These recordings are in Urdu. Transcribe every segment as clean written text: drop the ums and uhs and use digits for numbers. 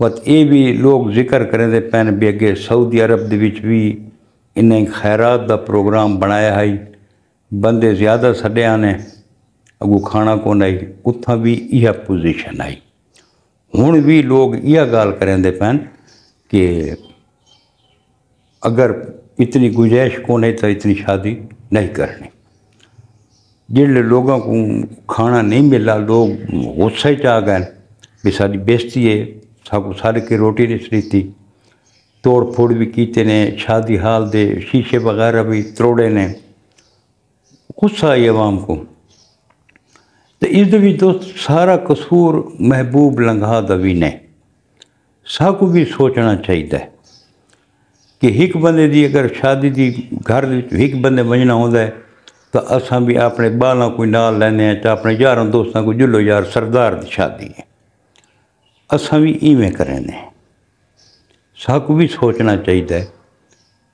بت یہ بھی لوگ ذکر کریں پین بھی اگے سعودی عرب دے وچ بھی انہیں خیرات دا پروگرام بنایا ہے، بندے زیادہ سڈے آنے اگو کھانا کون آئی، اتھاں بھی یہ پوزیشن آئی۔ ہوں بھی لوگ یہ گال کریں پین کہ اگر اتنی گنجائش کون ہے تو اتنی شادی نہیں کرنی۔ جڑے لوگوں کو کھانا نہیں ملا لوگ غصے چ آ گئے بھی ساری بےزتی ہے، ساکو سارے کی روٹی نہیں سلیتی، توڑ پھوڑ بھی کیتے نے، شادی حال دے شیشے وغیرہ بھی تروڑے نے، غصہ آئی عوام کو۔ تو اس دے بھی دوست سارا قصور محبوب لنگھا دا بھی نہیں، ساکو بھی سوچنا چاہیے کہ ایک بندے دی اگر شادی دی گھر ایک بندے وجنا ہوتا ہے تو اساں بھی اپنے بالاں کوئی نال لینے ہیں، چاہے اپنے یاراں دوستاں کو جلو یار سردار دی شادی ہے، اساں بھی ایویں کریں نے۔ ساکو بھی سوچنا چاہیے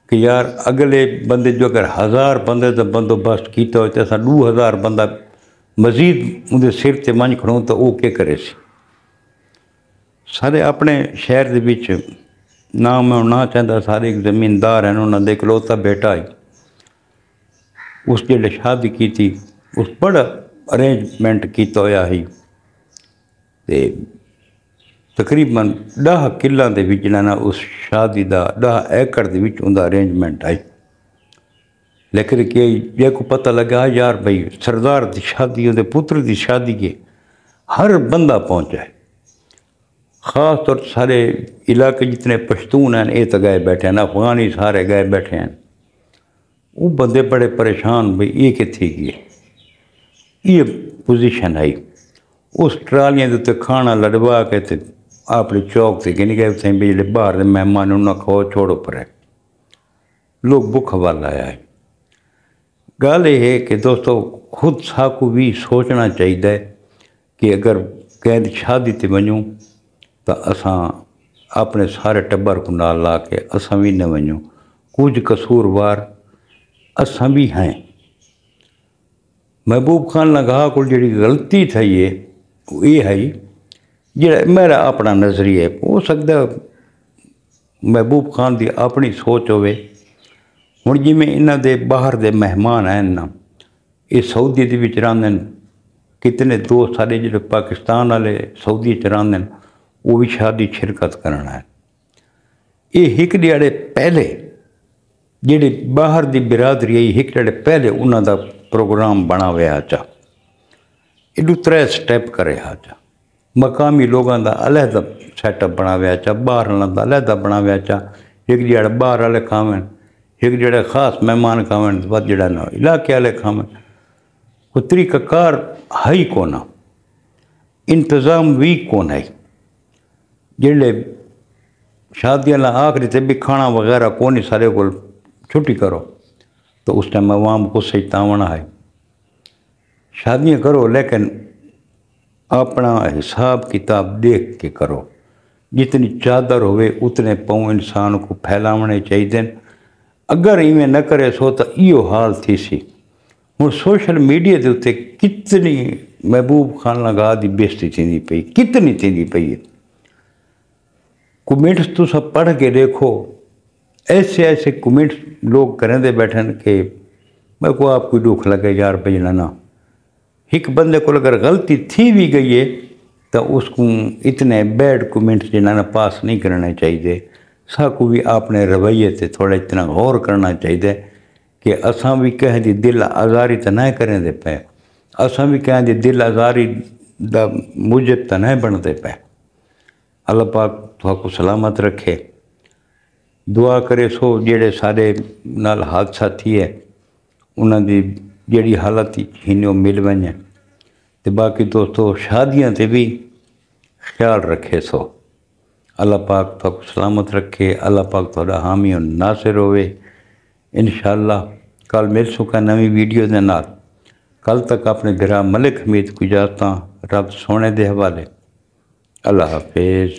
کہ یار اگلے بندے جو اگر 1000 بندے دا بندوبست کیتا ہوئے تو اساں 2000 بندہ مزید اندر سر تے منج کھڑوں تو وہ کیا کرے سی۔ سارے اپنے شہر دے وچ نام میں نہ چاہتا، سارے ایک زمیندار ہیں، انہوں نے اکلوتا بیٹا ہی اس جڑے شادی کی تھی اس بڑا ارینجمنٹ کیتا ہویا ہی تے تقریباً 10 کلّاں دے وچ نا اس شادی دا 10 ایکڑ دے وچ اوندا ارینجمنٹ آئی، لیکن کہ یہ کو پتہ لگا یار بھئی سردار دی شادی اندے پتر دی شادی کے ہر بندہ پہنچا ہے، خاص طور سارے علاقے جتنے پشتون ہیں یہ تو گئے بیٹھے ہیں، افغانی سارے گئے بیٹھے ہیں، وہ بندے بڑے پریشان بھئی یہ کتھی گئے، یہ پوزیشن آئی۔ اس ٹرالیاں دے کھانا لڑوا کے تے اپنے چوک سے نہیں گئے اتنے بھی جڑے باہر دے مہمان انہوں نے کھو چھوڑو پرے، لوگ بھوک والا آیا ہے۔ گل یہ ہے کہ دوستو خود ساکو بھی سوچنا چاہیے کہ اگر کہیں شادی تے ونجوں تو اساں اپنے سارے ٹبر کو نال لا کے اساں بھی نہ ونجوں، کچھ قصوروار اساں بھی ہیں۔ محبوب خان لنگھا کو جڑی غلطی تھی یہ ہے جڑا میرا اپنا نظریہ ہے، ہو سکتا محبوب خان دی اپنی سوچ ہوئے۔ ہوں جی میں انہاں دے باہر دے مہمان ہیں نا، یہ سعودی دے وچ رہندے ہیں، کتنے دوست سارے جڑے پاکستان والے سعودی چ رہندے ہیں وہ بھی شادی شرکت کرنا ہے۔ یہ ایک دیہڑے پہلے جڑے باہر دی برادری ہے ایک دیہڑے پہلے انہاں دا پروگرام بنا ہوا چا، ایڈو 3 سٹیپ کرے چا، مقامی لوگوں دا علیحدہ سیٹ اپ بنا ہوا چا، باہر والوں دا علیحدہ بنا ہوا چا، ایک دیہڑے باہر والے کھاویں، ایک جڑے خاص مہمان کھاویں، بعد جڑا نا علاقے والے کھاویں، کوئی طریقہ کار ہے ہی کونا، انتظام بھی کون ہے۔ جڑے شادیاں آخری تے بھی کھانا وغیرہ کونی سارے کو چھٹی کرو تو اس ٹائم عوام کو صحیح تاونا ہے۔ شادیاں کرو لیکن اپنا حساب کتاب دیکھ کے کرو، جتنی چادر ہوئے اتنے پاؤں انسان کو پھیلاونے چاہیے۔ اگر ایویں نہ کرے سو تو ایو حال تھی سی۔ ہوں سوشل میڈیا دے اتنے کتنی محبوب خان لنگھا دی بےزتی تھیندی پئی، کتنی تھیندی پئی ہے۔ کمنٹس تو سب پڑھ کے دیکھو، ایسے ایسے کمنٹس لوگ کریں دے بیٹھن کہ میں کو آپ کو دکھ لگے یار بھائی نا ایک بندے کو اگر غلطی تھی بھی گئی ہے تو اس کو اتنے بیڈ کمنٹس جنہاں پاس نہیں کرنے چاہیے۔ ساکو بھی اپنے رویے تے تھوڑا اتنا غور کرنا چاہیے کہ اساں بھی کہیں دی دل آزاری تو نہ کریں دے پے، اساں بھی کہیں دی دل آزاری دا موجب تو نہ بنتے پے۔ اللہ پاک تو سلامت رکھے، دعا کرے سو جڑے سارے نال حادثہ تھی ہے انہاں دی جڑی حالت ہنوں مل ونجے تے باقی دوستو شادیاں تے بھی خیال رکھے سو۔ اللہ پاک تو سلامت رکھے، اللہ پاک تھوڑا حامی و ناصر ہوئے۔ انشاءاللہ کل مل سکا نوی ویڈیو دے نال۔ کل تک اپنے گراں ملک حمید کو اجازتاں رب سونے دے حوالے۔ اللہ حافظ۔